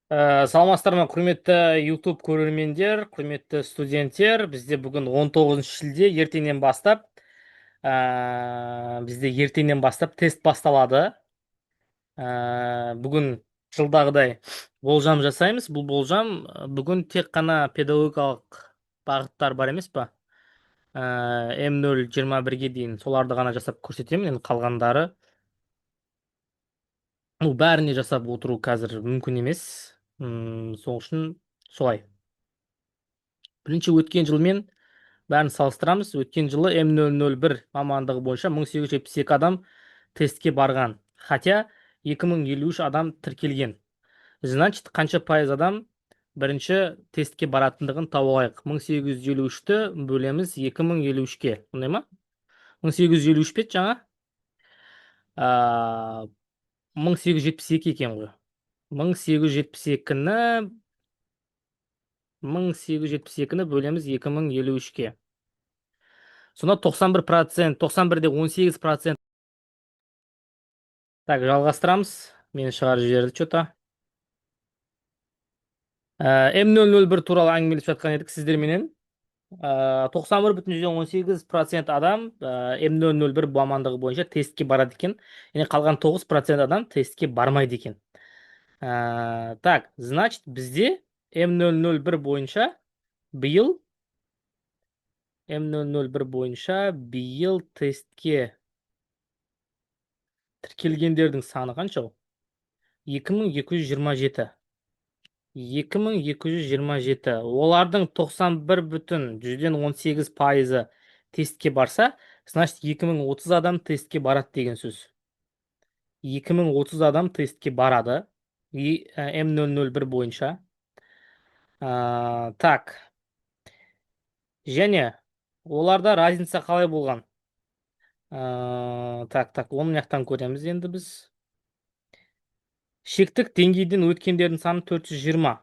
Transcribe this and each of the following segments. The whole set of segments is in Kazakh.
Саламатсыздар ма, құрметті YouTube көрермендер, құрметті студенттер. Бізде бүгін 19 шілде, ертеңнен бастап тест басталады. Бүгін жылдағыдай болжам жасаймыз. Бұл болжам бүгін тек қана педагогикалық бағыттар бар емес па? М0-21-ге дейін соларды ғана жасап көрсетемін. Енді қалғандары бәріне жасап отыру қазір мүмкін емес. Сол үшін солай. Бірінші өткен жылмен бәрін салыстырамыз. Өткен жылы М001 мамандығы бойынша 1872 адам тестке барған. Хотя 2053 адам тіркелген. Значит, қанша пайыз адам бірінші тестке баратындығын тауып алайық. 1853-ті бөлеміз 2053-ке. Ондай ма? 1853 пет жаңа? 1872 екен ғой. 1872-ні бөлеміз 2053-ке. Сонда 91%, 91-де 18%. Так, жалғастырамыз. Мені шығарып жіберді что-то. М001 туралы әңгімелесіп жатқан едік сіздерменен. 91,18% адам М001 мамандығы бойынша тестке барады екен. Яғни қалған 9% адам тестке бармайды екен. Так, значит, бізде М001 бойынша биыл тестке тіркелгендердің саны қанша? 2227. 2227. Олардың 91,18%-ы тестке барса, значит 2030 адам тестке барады деген сөз. 2030 адам тестке барады. М001 бойынша. Так. Және оларда разница қалай болған? Так, оны мынаяқтан көреміз енді біз. Шектік деңгейден өткендердің саны 420.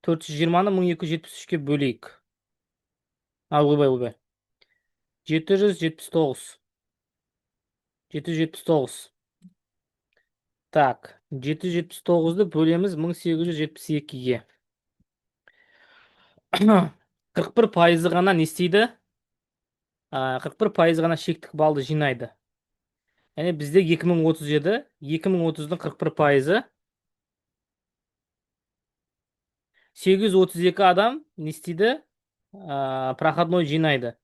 420-ны 1273-ке бөлейік. Ойбай. 779. 779. Так, 779-ды бөлеміз 1872-ге. 41% ғана не істейді? 41% ғана шектік балды жинайды. Яғни бізде 2030 еді. 2030-дың 41%. 832 адам не істейді? Проходной жинайды.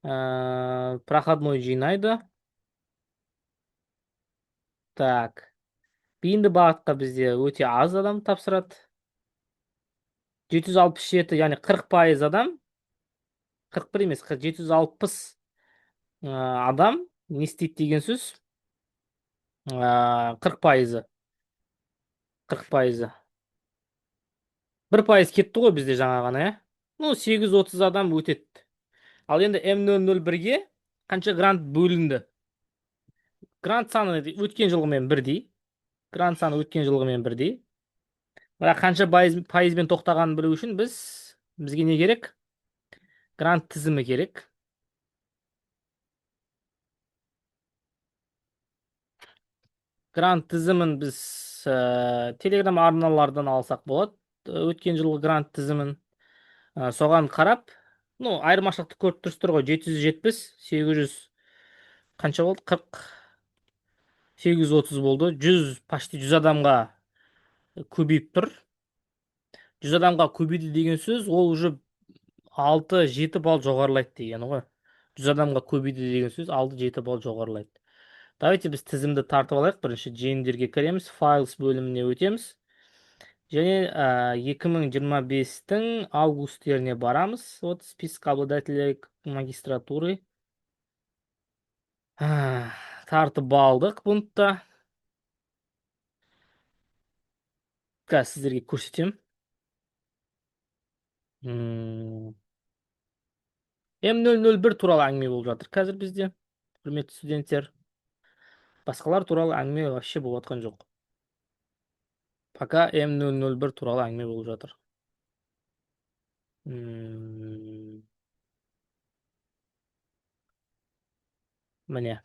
Проходной жинайды. Так. Бейінді бағытқа бізде өте аз адам тапсырады. 767, яғни 40% адам, 41 емес, 760 адам не істейді деген сөз? 40%. 40%. 1% кетті ғой бізде жаңа ғана, е? 830 адам өтеді. Ал енді М001-ге қанша грант бөлінді? Грант саны өткен жылғымен бірдей. Бірақ қанша пайызбен тоқтағанын білу үшін бізге не керек? Грант тізімі керек. Грант тізімін біз Telegram арналардан алсақ болады. Өткен жылғы грант тізімін соған қарап, айырмашылықты көріп тұрсыздар ғой. 770, 800 қанша болды? 40, 830 болды. 100, почти 100 адамға көбейіп тұр. 100 адамға көбейді деген сөз, ол уже 6-7 балл жоғарылайды деген ғой. 100 адамға көбейді деген сөз 6-7 балл жоғарылайды. Давайте біз тізімді тартып алайық. Бірінші жиындерге кіреміз, Files бөліміне өтеміз. Және 2025-тің августтеріне барамыз. Вот список обладателей магистратуры. Тартып алдық пунктта. Қазір сіздерге көрсетем. М001 туралы әңгіме болып жатыр қазір бізде. Құрметті студенттер. Басқалар туралы әңгіме вообще болып жатқан жоқ. Пока М001 туралы әңгіме болып жатыр. Міне.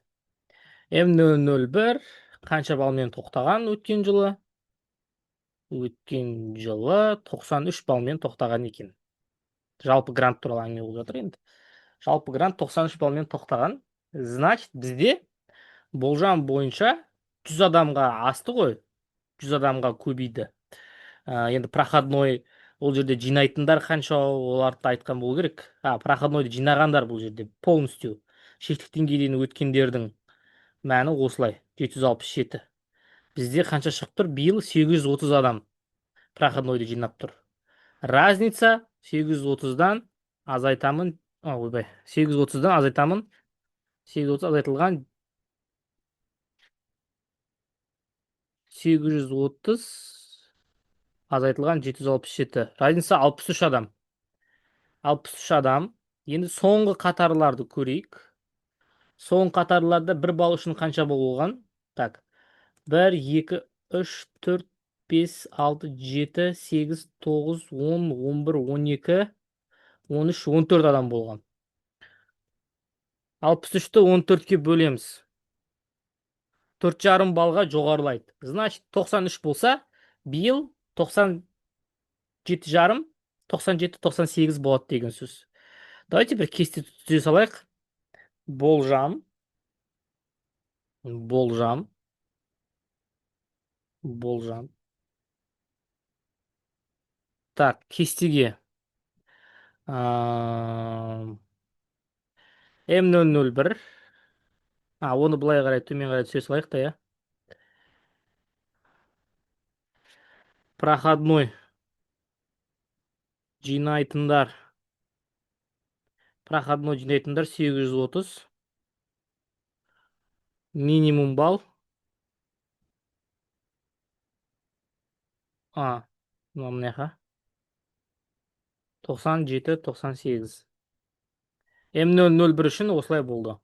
М001 қанша балмен тоқтаған өткен жылы? өткен жылы 93 балмен тоқтаған екен. Жалпы грант туралы әңгіме болып жатыр енді. Жалпы грант 93 балмен тоқтаған. Значит, бізде болжам бойынша 100 адамға асты ғой. 100 адамға көбейді. Енді проходной ол жерде жинайтындар қанша, оларды айтқан болу керек. Проходнойды жинағандар бұл жерде полностью шектік деңгейден өткендердің мәні осылай 767. Бізде қанша шығып тұр? Биыл 830 адам проходнойды жинап тұр. Разница 830-дан азайтамын, ойбай, 830-дан азайтамын, 830 азайтылған 830 азайтылған 767. Разница 63 адам. 63 адам. Енді соңғы қатарларды көрейік. Соңғы қатарларда бір балл үшін қанша болған? Так. 1, 2, 3, 4, 5, 6, 7, 8, 9, 10, 11, 12, 13, 14 адам болған. 63-ті 14-ке бөлеміз. 4,5 балға жоғарылайды. Значит, 93 болса, биыл 97,5, 97-98 болады деген сөз. Давайте бір кесте түзе салайық. Болжам. Так, кестеге. М001. Оны былай қарай, төмен қарай түсе салайық та, я. Проходной жинайтындар 830. Минимум балл. Мынақа. 97, 98. М001 үшін осылай болды.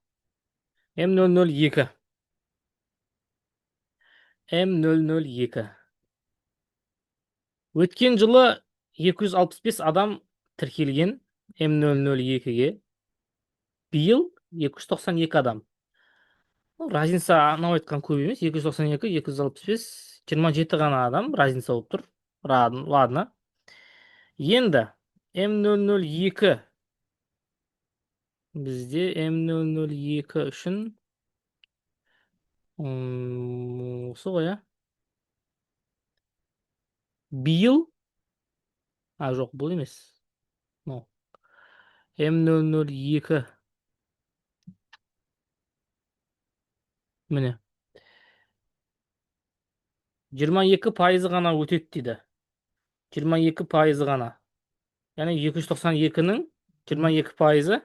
М002. Өткен жылы 265 адам тіркелген М002-ге. Биыл 292 адам. Разница анау айтқан көп емес. 292, 265, 27 ғана адам разница болып тұр. Ладно. Енді М002 бізде М002 үшін осы ғой, биыл жоқ, бұл емес. М002 міне 22% ғана өтеді дейді. 22% ғана. Яғни 292-нің 22%,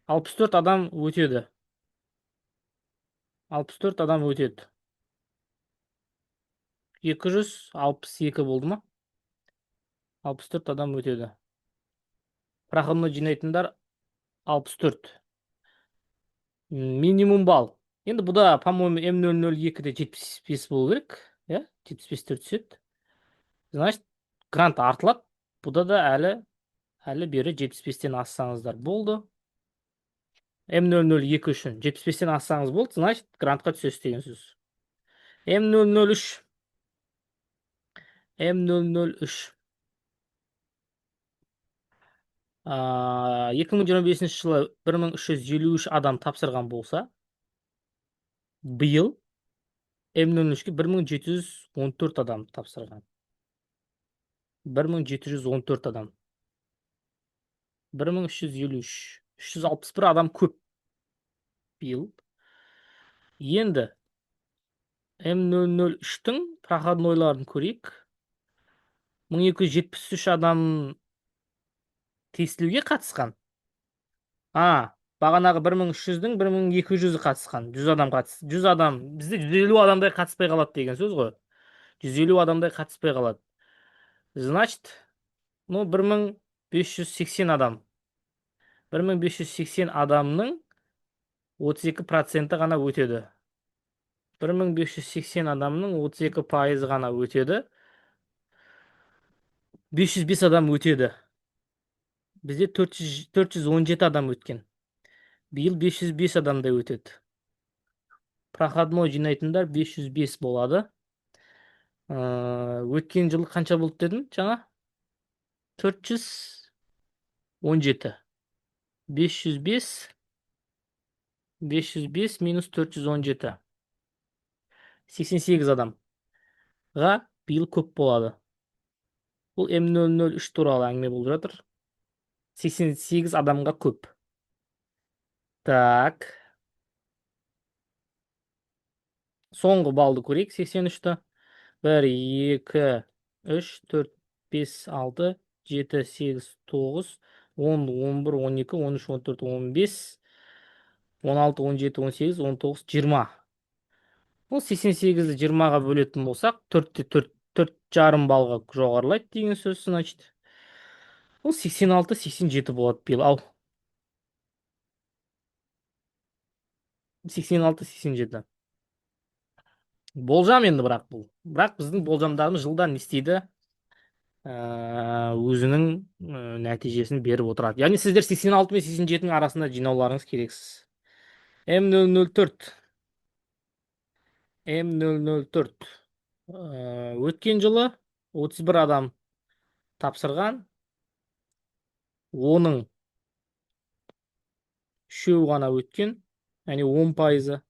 64 адам өтеді. 64 адам өтеді. 262 болды ма? 64 адам өтеді. Проходной жинайтындар 64. Минимум балл. Енді бұда, по-моему, М002-де 75 болу керек. 75-тер түседі. Значит, грант артылады. Бұда да әлі бері 75-тен ассаңыздар болды. М002 үшін 75-тен ассаңыз болды, значит, грантқа түсесіз деген сөз. М003. 2025 жылы 1353 адам тапсырған болса, биыл М003-ке 1714 адам тапсырған. 1714 адам. 1353. 361 адам көп биыл. Енді М003-тің проходнойларын көрейік. 1273 адам тестілеуге қатысқан. Бағанағы 1300-дің 1200-і қатысқан. 100 адам қатысты. 100 адам, бізде 150 адамдай қатыспай қалады деген сөз ғой. 150 адамдай қатыспай қалады. Значит, 1580 адам. 1580 адамның 32% ғана өтеді. 1580 адамның 32% ғана өтеді. 505 адам өтеді. Бізде 417 адам өткен. Биыл 505 адамдай өтеді. Проходной жинайтындар 505 болады. Өткен жылы қанша болды дедің жаңа? 417. 505. 505 минус 417. 88 адамға биыл көп болады. Бұл М003 туралы әңгіме болып жатыр. 88 адамға көп. Так. Соңғы балды көрейік 83-ті. 1, 2, 3, 4, 5, 6, 7, 8, 9, 10, 11, 12, 13, 14, 15, 16, 17, 18, 19, 20. Бұл 88-ді 20-ға бөлетін болсақ, 4-те 4, 4 жарым балға жоғарылайды деген сөз, значит. Бұл 86, 87 болады биыл. Ау. 86, 87. Болжам енді бірақ бұл. Бірақ біздің болжамдарымыз жылдан не істейді? Өзінің нәтижесін беріп отырады. Яғни сіздер 86 мен 87-нің арасында жинауларыңыз керексіз. М004. М004. Өткен жылы 31 адам тапсырған. Оның үшеуі ғана өткен. Яғни 10%.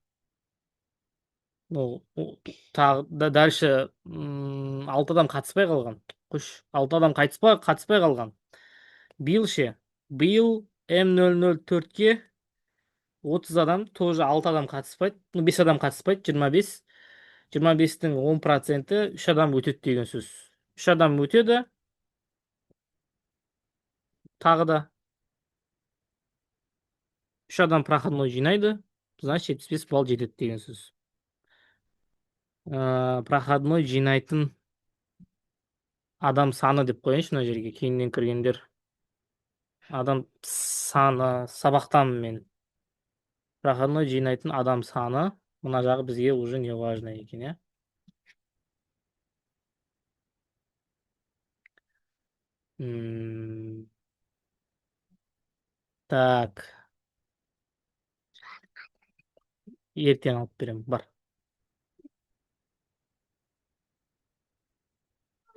Ну, тағы дальше 6 адам қатыспай қалған. Құш, 6 адам қатыспай қалған. Биыл ше. Биыл М004-ке 30 адам, тоже 6 адам қатыспайды. 5 адам қатыспайды, 25. 25-тің 10%-і 3 адам өтеді деген сөз. 3 адам өтеді. Тағы да 3 адам проходной жинайды. Значит, 75 балл жетеді деген сөз. Проходной жинайтын адам саны деп қояйыншы мына жерге. Кейіннен кіргендер. Адам саны, сабақтан мен. Проходной жинайтын адам саны. Мына жағы бізге уже не важно екен, я? Так. Ертең алып беремін. Бар.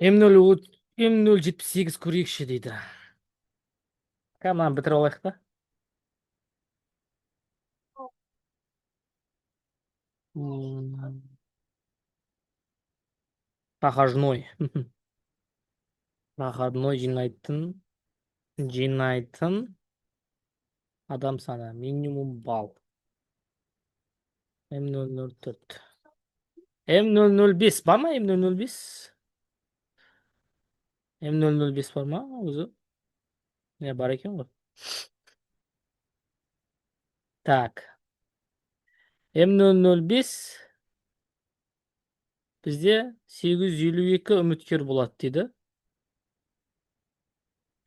М078 көрейікші дейді. Мынаны бітіріп алайық та. Проходной. Проходной жинайтын адам саны. Минимум балл. М004. М005 бар ма? М005? М005 бар ма? Өзі? Не, бар екен ғой. Так. М005 бізде 852 үміткер болады дейді.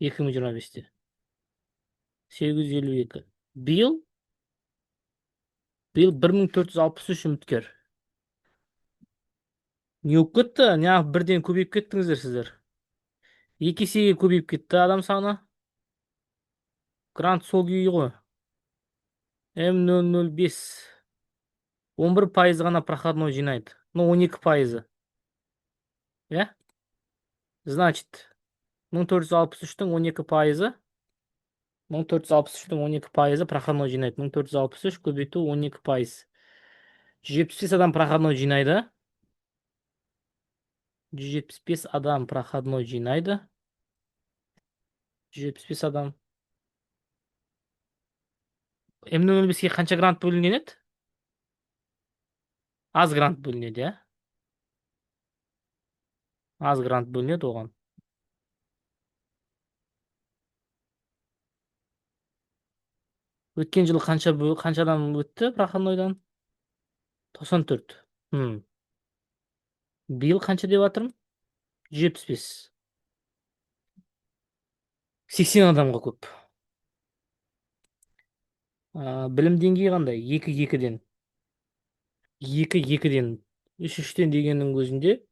2025-те. 852. Биыл 1463 үміткер. Не болып кетті? Неғып бірден көбейіп кеттіңіздер сіздер? 2 есеге көбейіп кетті адам саны. Грант сол күйі ғой. М005. 11% ғана проходной жинайды. Ну, 12%. Я? Значит, 1463-тің 12%. 1463-тің 12%, проходной жинайды. 1463 көбейту 12%. 175 адам проходной жинайды. 175 адам проходной жинайды. 175 адам. М005-ке қанша грант бөлінген еді? Аз грант бөлінеді, я? Аз грант бөлінеді оған. Өткен жылы қанша адам өтті проходнойдан? 94. Биыл қанша деп жатырмын? 175. 80 адамға көп. Білім деңгейі қандай? 2-2-ден. 2-2-ден. 3-3-тен дегеннің өзінде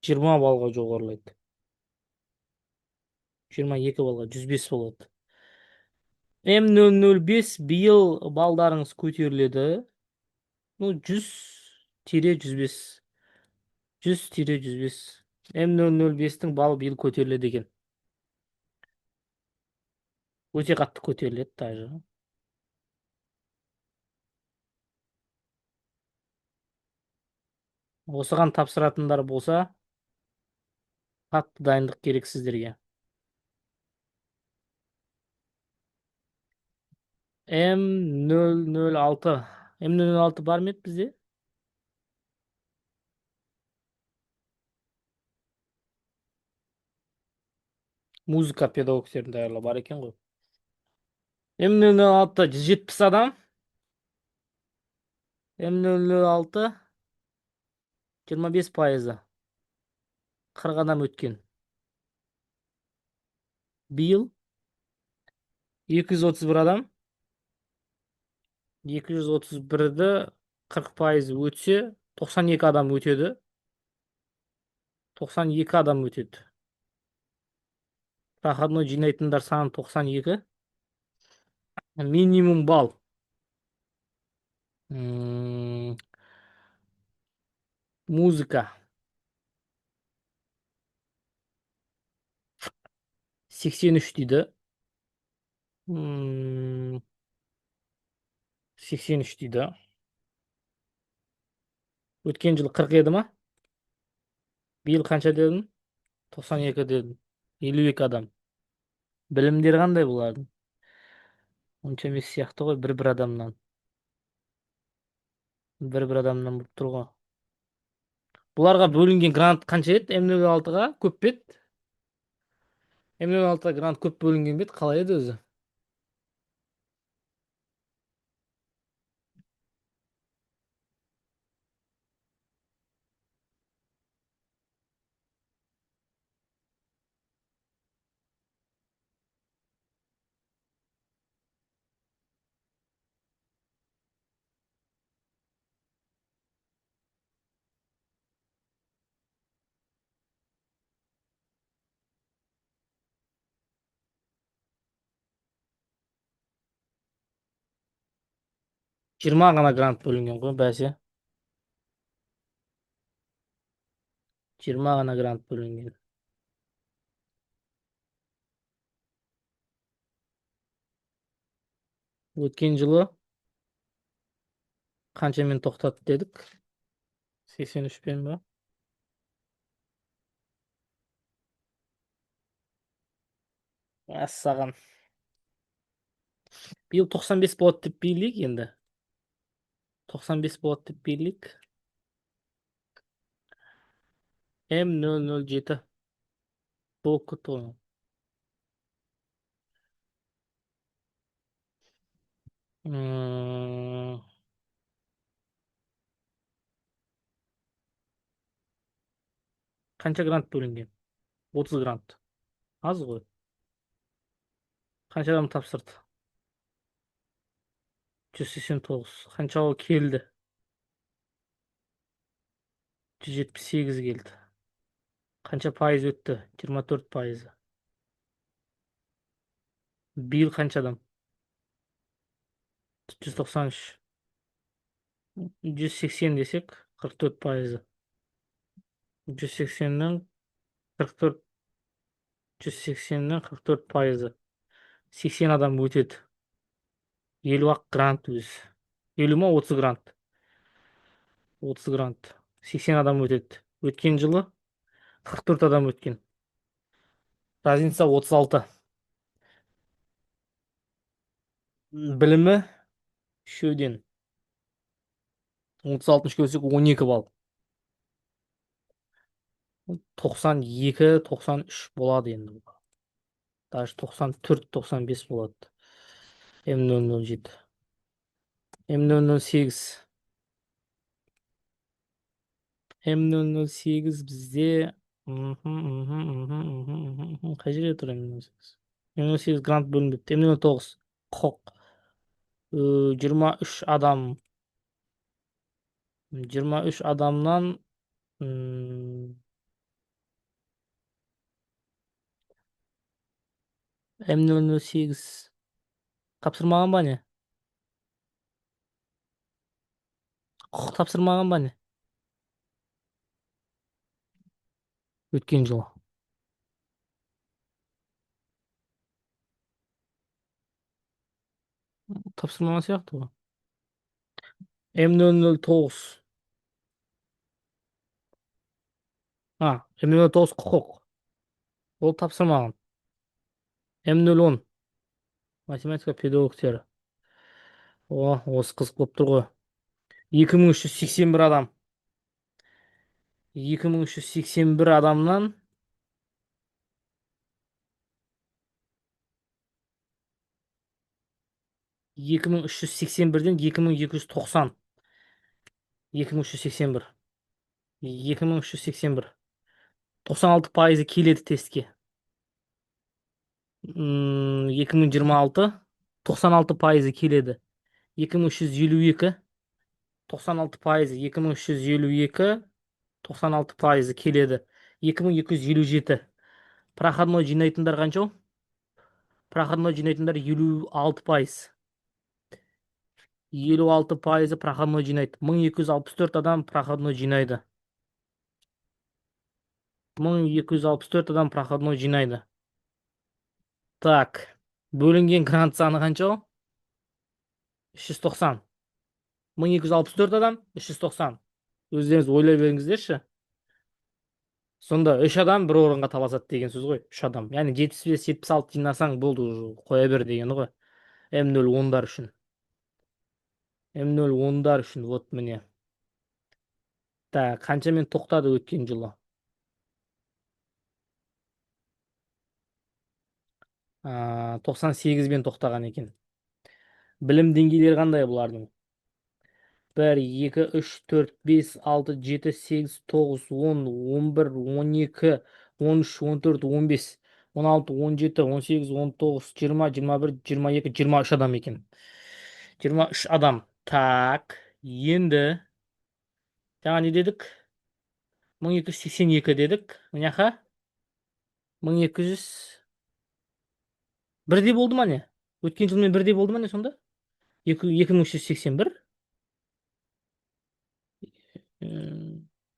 20 балға жоғарылайды. 22 балға 105 болады. М005 биыл балдарыңыз көтеріледі. Ну, 100 тире 105. 100 тире 105. М005-тің балы биыл көтеріледі екен. Өте қатты көтеріледі даже. Осыған тапсыратындар болса, қатты дайындық керек сіздерге. М006. М006 бар ма еді бізде? Музыка педагогтерін даярлау бар екен ғой. М006 170 адам. М006 25%. 40 адам өткен. Биыл 231 адам. 231-ді 40% өтсе, 92 адам өтеді. 92 адам өтеді. Проходной жинайтындар саны 92. Минимум балл. Музыка 83 дейді. 83 дейді. Өткен жыл 40 еді ма? Биыл қанша дедің? 92 дедің. 52 адам. Білімдері қандай бұлардың? Онша емес сияқты ғой, бір адамнан. Бір адамнан болып тұр ғой. Бұларға бөлінген грант қанша еді? М06-ға көп пе еді? М06-ға грант көп бөлінген бе еді? Қалай еді өзі? 20 ғана грант бөлінген ғой, бәсе. 20 ғана грант бөлінген. Өткен жылы қаншамен тоқтатты дедік? 83-пен ба? Мәссаған. Биыл 95 болады деп билейік енді. 95 болады деп билейік. М007. Болып кетті ғой. Қанша грант бөлінген? 30 грант. Аз ғой. Қанша адам тапсырды? 189. Қаншауы келді? 178 келді. Қанша пайыз өтті? 24%. Биыл қанша адам? 193. 180 десек, 44%. 180-нің 44, 180-нің 44%. 80 адам өтеді. 50 ақ грант өз. 50 ма 30 грант? 30 грант. 80 адам өтеді. Өткен жылы 44 адам өткен. Разница 36. Білімі үшеуден. 36-шы көрсек 12 балл. 92, 93 болады енді. Даже 94, 95 болады. М007. М008. М008 бізде қай жерде тұр М008? М008 грант бөлінбепті. М009 құқық. 23 адам. 23 адамнан М008 тапсырмаған ба не? Құқық тапсырмаған ба не? Өткен жыл. Тапсырмаған сияқты ғой. М009. М009 құқық. Ол тапсырмаған. М010. Математика педагогтері. Осы қызық болып тұр ғой. 2381 адам. 2381 адамнан 2381-ден 2290. 2381. 2381. 96% келеді тестке. 2026. 96% келеді. 2352. 96%. 2352. 96% келеді. 2257. Проходной жинайтындар қанша? Проходной жинайтындар 56%. 56% проходной жинайды. 1264 адам проходной жинайды. 1264 адам проходной жинайды. Так, бөлінген грант саны қанша? 390. 1264 адам, 390. Өздеріңіз ойлай беріңіздерші. Сонда 3 адам бір орынға таласады деген сөз ғой. 3 адам. Яғни 75-76 жинасаң болды, қоя бер дегені ғой. М010-дар үшін. М010-дар үшін, вот міне. Так, қаншамен тоқтады өткен жылы? 98-бен тоқтаған екен. Білім деңгейлері қандай бұлардың? 1, 2, 3, 4, 5, 6, 7, 8, 9, 10, 11, 12, 13, 14, 15, 16, 17, 18, 19, 20, 21, 22, 23 адам екен. 23 адам. Так, енді жаңа не дедік? 1282 дедік. Мыняқа 1200 бірдей болды ма не? Өткен жылмен бірдей болды ма не сонда? 2381.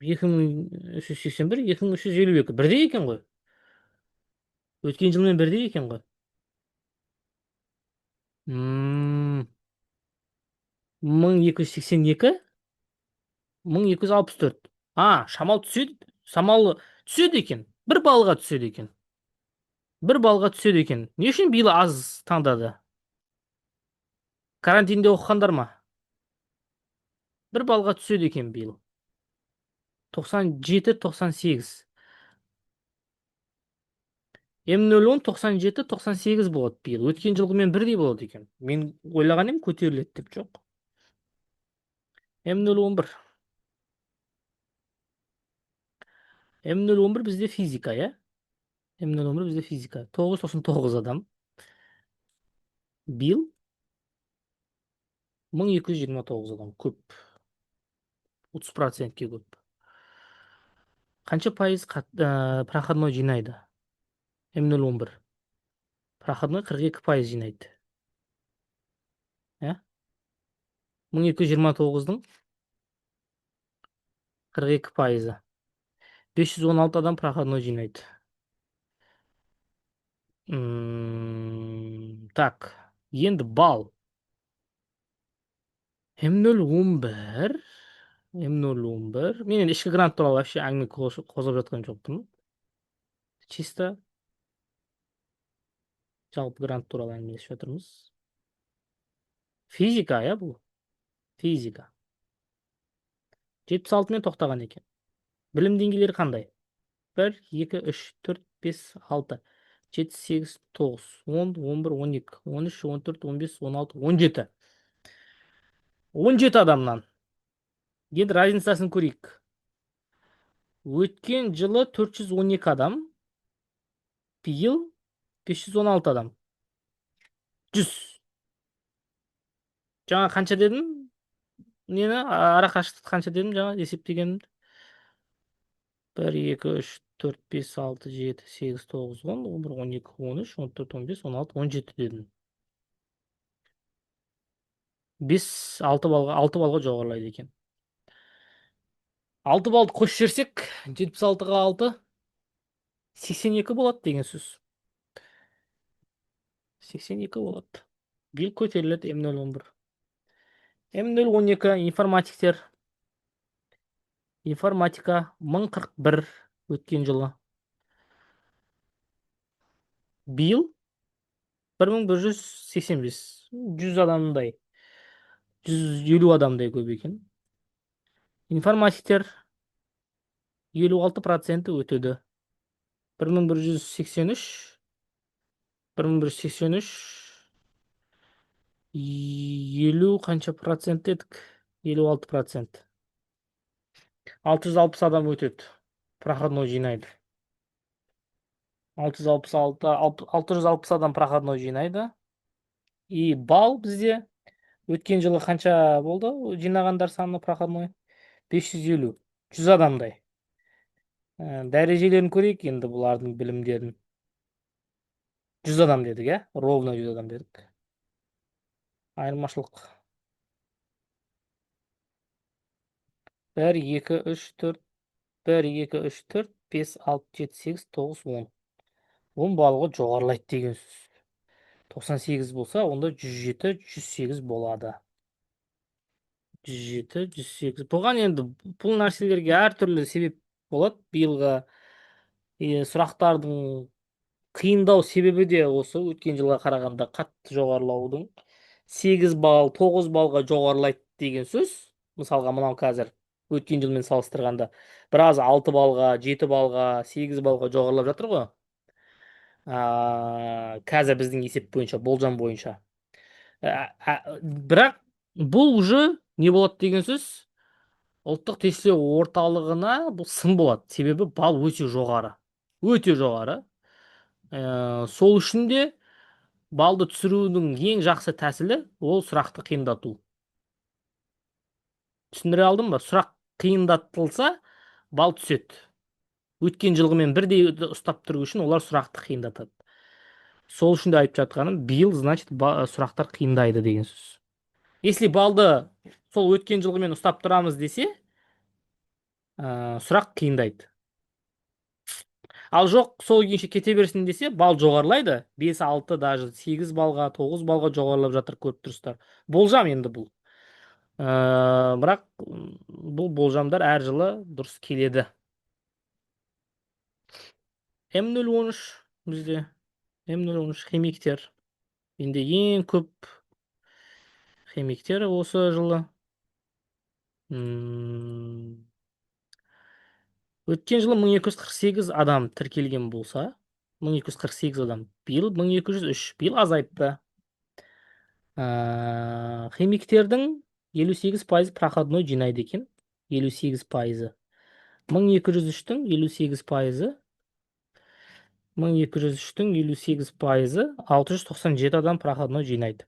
2381, 2352. Бірдей екен ғой. Өткен жылмен бірдей екен ғой. 1282, 1264. Шамал түседі. Шамалы түседі екен. Бір балға түседі екен. Бір балға түседі екен. Не үшін биыл аз таңдады? Карантинде оқығандар ма? Бір балға түседі екен биыл. 97-98. М010 97-98 болады биыл. Өткен жылғымен бірдей болады екен. Мен ойлаған едім көтеріледі деп, жоқ. М011. М011 бізде физика, иә? М011 бізде физика. 999 адам. Биыл 1229 адам. Көп. 30%-ке көп. Қанша пайыз проходной жинайды? М011. Проходной 42% жинайды. 1229-дың 42%. 516 адам проходной жинайды. Так, енді бал. М011. М011. Мен енді ішкі грант туралы вообще әңгіме қозғап жатқан жоқпын. Чисто жалпы грант туралы әңгімелесіп жатырмыз. Физика, иә бұл? Физика. 76-мен тоқтаған екен. Білім деңгейлері қандай? 1, 2, 3, 4, 5, 6, 7, 8, 9, 10, 11, 12, 13, 14, 15, 16, 17. 17 адамнан. Енді разницасын көрейік. Өткен жылы 412 адам, биыл 516 адам. 100. Жаңа қанша дедім? Нені? Ара қашықтық қанша дедім жаңа есептегенімді? 1, 2, 3, 4, 5, 6, 7, 8, 9, 10, 11, 12, 13, 14, 15, 16, 17 дедім. 5, 6 балға жоғарылайды екен. 6 балды қосып жіберсек, 76-ға 6, 82 болот деген сөз. 82 болот. Бил көтеріледі М011. М012 информатиктер. Информатика 1041 өткен жылы. Биыл 1185. 100 адамдай. 150 адамдай көп екен. Информатиктер 56% өтеді. 1183. 1183. 50 қанша процент дедік? 56%. 660 адам өтеді. Проходной жинайды. 660 адам проходной жинайды. И балл бізде өткен жылы қанша болды жинағандар саны проходной? 550. 100 адамдай. Дәрежелерін көрейік енді бұлардың білімдерін. 100 адам дедік, иә? Ровно 100 адам дедік. Айырмашылық. 1, 2, 3, 4, 1, 2, 3, 4, 5, 6, 7, 8, 9, 10. 10 балығы жоғарылайды деген сөз. 98 болса, онда 107, 108 болады. 107, 108. Бұған енді бұл нәрселерге әртүрлі себеп болады. Биылғы сұрақтардың қиындау себебі де осы өткен жылға қарағанда қатты жоғарылаудың. 8 балл, 9 балға жоғарылайды деген сөз. Мысалға, мынау қазір өткен жылмен салыстырғанда біраз 6 балға, 7 балға, 8 балға жоғарылап жатыр ғой. Қазір біздің есеп бойынша, болжам бойынша. Бірақ бұл уже не болады деген сөз? Ұлттық тестілеу орталығына бұл сын болады. Себебі балл өте жоғары. Өте жоғары. Сол үшін де балды түсірудің ең жақсы тәсілі ол сұрақты қиындату. Түсіндіре алдым ба? Сұрақ қиындатылса, бал түседі. Өткен жылғымен бірдей ұстап тұру үшін олар сұрақты қиындатады. Сол үшін де айтып жатқаным, биыл, значит, сұрақтар қиындайды деген сөз. Если балды сол өткен жылғымен ұстап тұрамыз десе, сұрақ қиындайды. Ал жоқ, сол күйінше кете берсін десе, бал жоғарылайды. 5, 6, даже 8 балға, 9 балға жоғарылап жатыр, көріп тұрсыздар. Болжам енді бұл. Бірақ бұл болжамдар әр жылы дұрыс келеді. М013 бізде. М013 химиктер. Енді ең көп химиктер осы жылы. Өткен жылы 1248 адам тіркелген болса, 1248 адам. Биыл 1203. Биыл азайыпты. Химиктердің 58% проходной жинайды екен. 58%. 1203-тің 58%. 1203-тің 58%. 697 адам проходной жинайды.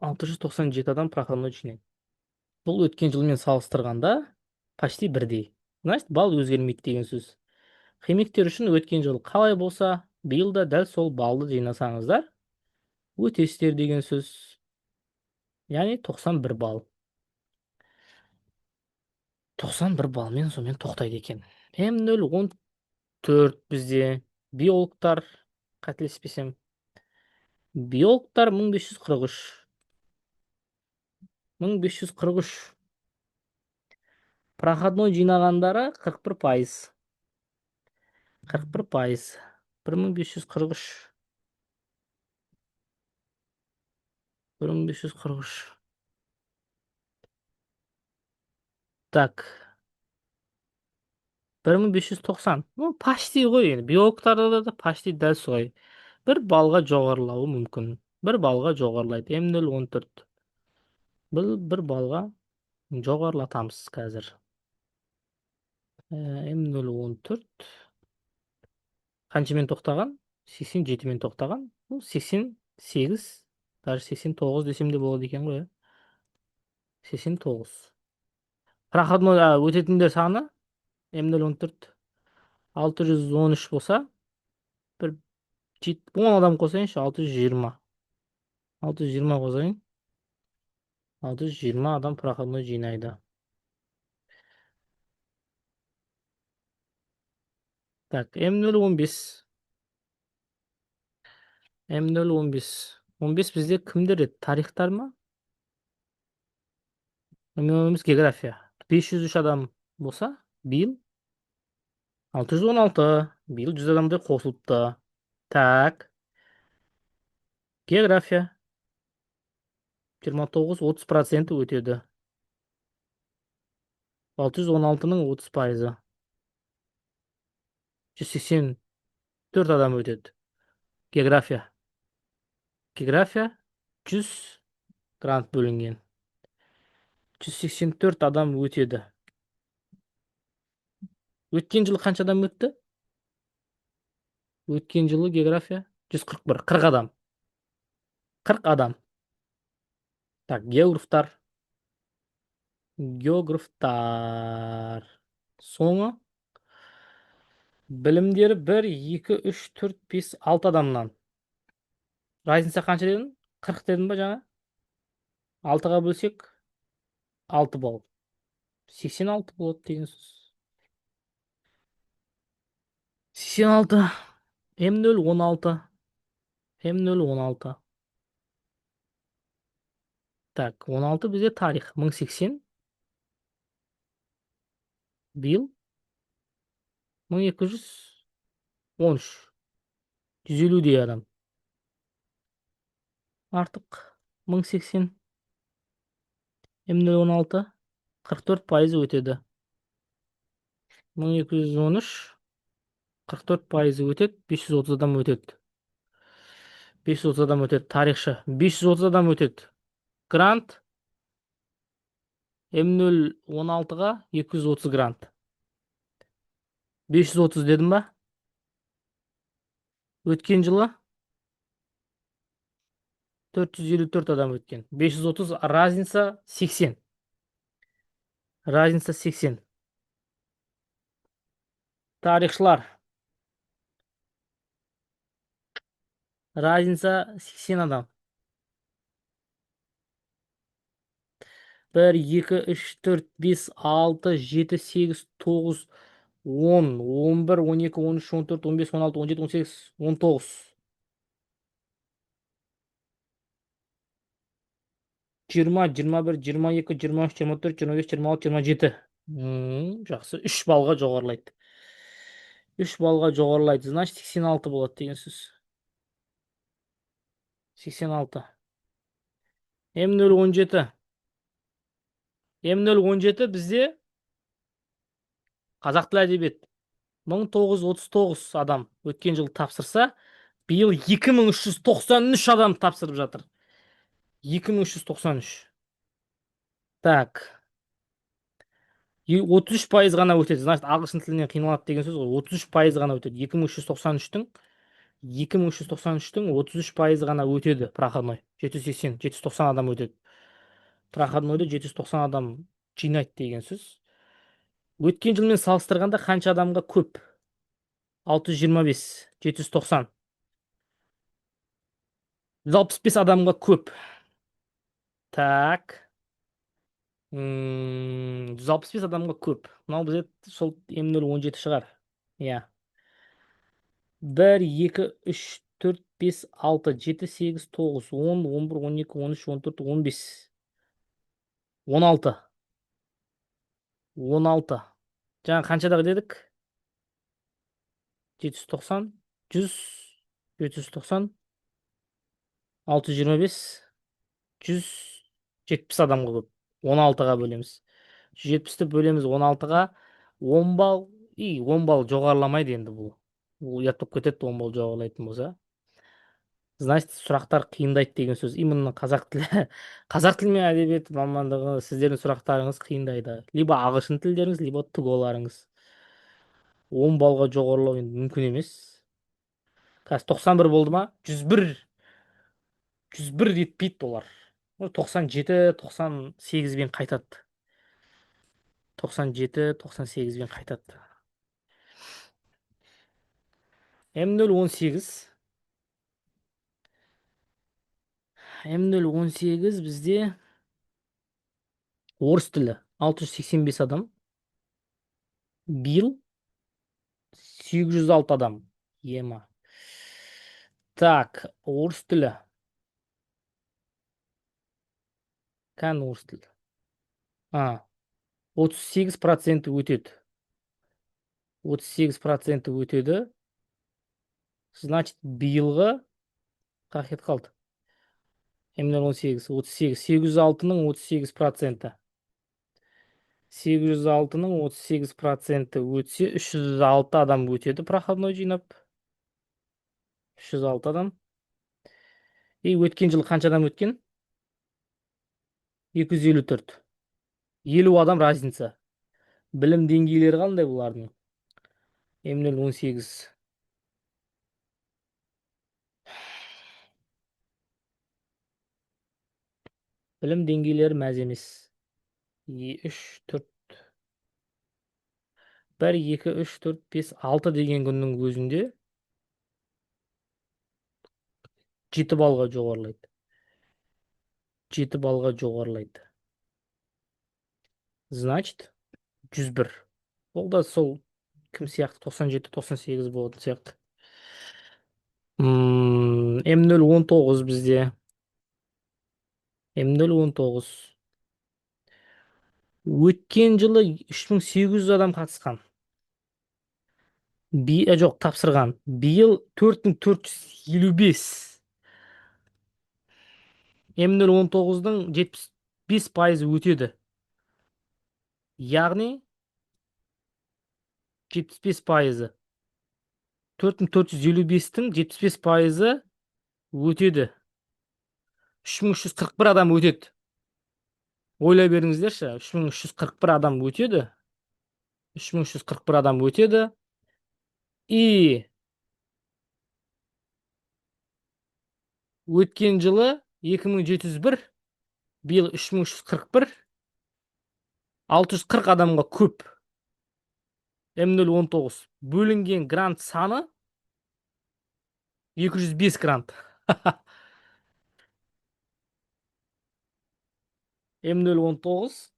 697 адам проходной жинайды. Бұл өткен жылмен салыстырғанда почти бірдей. Значит, балл өзгермейді деген сөз. Химиктер үшін өткен жыл қалай болса, биыл да дәл сол балды жинасаңыздар, өтесіздер деген сөз. Яғни 91 балл. 91 балмен сонымен тоқтайды екен. М014 бізде биологтар, қателеспесем. Биологтар 1543. 1543. Проходной жинағандары 41%. 41%. 1543. 1543. Так. 1590. Ну, почти ғой енді. Биологтарда да почти дәл солай. Бір балға жоғарылауы мүмкін. Бір балға жоғарылайды. М014. Бір балға жоғарылатамыз қазір. М014. Қаншамен тоқтаған? 87-мен тоқтаған. 88, даже 89 десем де болады екен ғой. 89. Проходной өтетіндер саны М014 613 болса, бір 10 адам қосайыншы, 620. 620 қосайын. 620 адам проходной жинайды. Так, М015. М015. 15 бізде кімдер еді? Тарихтар ма? М015 география. 503 адам болса, биыл 616. Биыл 100 адамдай қосылыпты. Так, география 29-30% өтеді. 616-ның 30%. 184 адам өтеді. География. География 100 грант бөлінген. 184 адам өтеді. Өткен жылы қанша адам өтті? Өткен жылы география 141. 40 адам. 40 адам. Так, географтар. Географтар. Соңы білімдері 1, 2, 3, 4, 5, 6 адамнан. Разница қанша дедің? 40 дедің ба жаңа? 6-ға бөлсек 6 балл. 86 болады деген сөз. 86. М016. М016. Так, 16 бізде тарих. 1080. Биыл 1213. 150-дей адам. Артық. 1080. М016. 44% өтеді. 1213. 44% өтеді. 530 адам өтеді. 530 адам өтеді. Тарихшы. 530 адам өтеді. Грант. М016-ға 230 грант. 530 дедім ба? Өткен жылы 454 адам өткен. 530, разница 80. Разница 80. Тарихшылар. Разница 80 адам. 1, 2, 3, 4, 5, 6, 7, 8, 9, 10, 11, 12, 13, 14, 15, 16, 17, 18, 19. 20, 21, 22, 23, 24, 25, 26, 27. Жақсы. 3 балға жоғарылайды. 3 балға жоғарылайды. Значит, 86 болады деген сөз. 86. М017. М017 бізде қазақ тілі әдебиет. 1939 адам өткен жылы тапсырса, биыл 2393 адам тапсырып жатыр. 2393. Так. 33% ғана өтеді. Значит, ағылшын тілінен қиналады деген сөз ғой. 33% ғана өтеді. 2393-тің 33% ғана өтеді проходной. 780, 790 адам өтеді. Проходнойды 790 адам жинайды деген сөз. Өткен жылмен салыстырғанда қанша адамға көп? 625, 790. 165 адамға көп. Так. 165 адамға көп. Мынау бізде сол М017 шығар. Иә. 1, 2, 3, 4, 5, 6, 7, 8, 9, 10, 11, 12, 13, 14, 15. 16. 16. Жаңа қаншадағы дедік? 790, 100, 790, 625, 170 адамға көп. 16-ға бөлеміз. 170-ті бөлеміз 16-ға. 10 балл, 10 балл жоғарыламайды енді бұл. Бұл ұят болып кетеді 10 балл жоғарылайтын болса. Значит, сұрақтар қиындайды деген сөз. Именно қазақ тілі, қазақ тілі мен әдебиет мамандығы сіздердің сұрақтарыңыз қиындайды. Либо ағылшын тілдеріңіз, либо ТГО-ларыңыз. 10 балға жоғарылау енді мүмкін емес. Қазір 91 болды ма? 101 етпейді олар. 97, 98-бен қайтады. 97, 98-бен қайтады. М018. М018 бізде орыс тілі 685 адам. Биыл 806 адам. Ема. Так, орыс тілі. Кән орыс тілі. А, 38% өтеді. 38% өтеді. Значит, биылғы қақ ет қалды. Емнен 18, 38. 806-ның 38%. 806-ның 38% өтсе, 306 адам өтеді проходной жинап. 306 адам. И өткен жылы қанша адам өткен? 254. 50 адам разница. Білім деңгейлері қандай бұлардың? Емнен 18. Білім деңгейлері мәз емес. 3, 4, 1, 2, 3, 4, 5, 6 деген күннің өзінде 7 балға жоғарылайды. 7 балға жоғарылайды. Значит, 101. Ол да сол кім сияқты 97-98 болатын сияқты. М019 бізде. М019. Өткен жылы 3800 адам қатысқан. Жоқ, тапсырған. Биыл 4455. М019-дың 75% өтеді. Яғни 75%. 4455-тің 75% өтеді. 3341 адам өтеді. Ойлай беріңіздерші, 3341 адам өтеді. 3341 адам өтеді. И өткен жылы 2701, биыл 3341, 640 адамға көп. М019. Бөлінген грант саны 205 грант. М019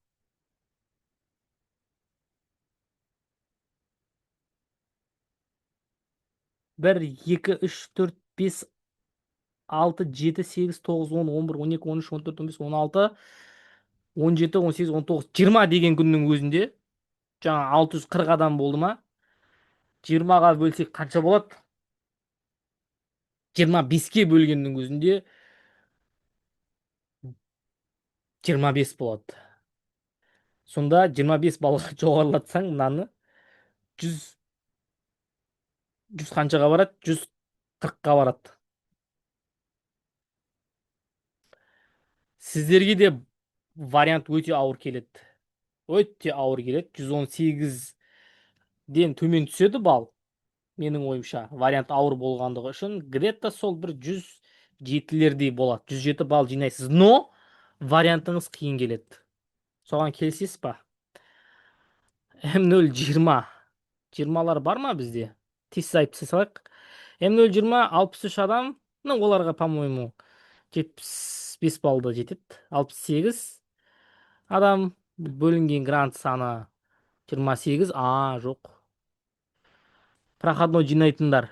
1, 2, 3, 4, 5, 6, 7, 8, 9, 10, 11, 12, 13, 14, 15, 16, 17, 18, 19, 20 деген күннің өзінде жаңа 640 адам болды ма? 20-ға бөлсек қанша болады? 25-ке бөлгеннің өзінде 25 болады. Сонда 25 балға жоғарылатсаң мынаны 100 қаншаға барады? 140-қа барады. Сіздерге де вариант өте ауыр келеді. Өте ауыр келеді. 118-ден төмен түседі бал. Менің ойымша, вариант ауыр болғандығы үшін, где-то сол бір 107-лердей болады. 107 бал жинайсыз. Но вариантыңыз қиын келеді. Соған келесіз ба? М020. 20-лар бар ма бізде? Тест айып салайық. М020 63 адам, оларға, по-моему, 75 балда жетеді. 68 адам, бөлінген грант саны 28. Жоқ. Проходной жинайтындар.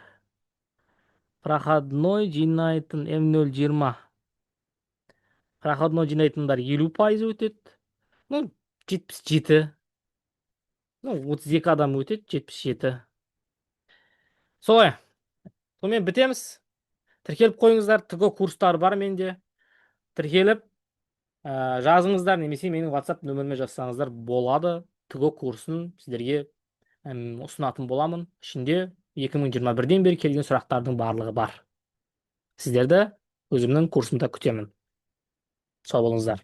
Проходной жинайтын М020. Проходной жинайтындар 50% өтеді. 77. 32 адам өтеді, 77. Солай. Сонымен бітеміз. Тіркеліп қойыңыздар. ТГО курстары бар менде. Тіркеліп жазыңыздар, немесе менің WhatsApp нөміріме жазсаңыздар болады. ТГО курсын сіздерге ұсынатын боламын. Ішінде 2021-ден бері келген сұрақтардың барлығы бар. Сіздерді өзімнің курсымда күтемін. Сау болыңыздар.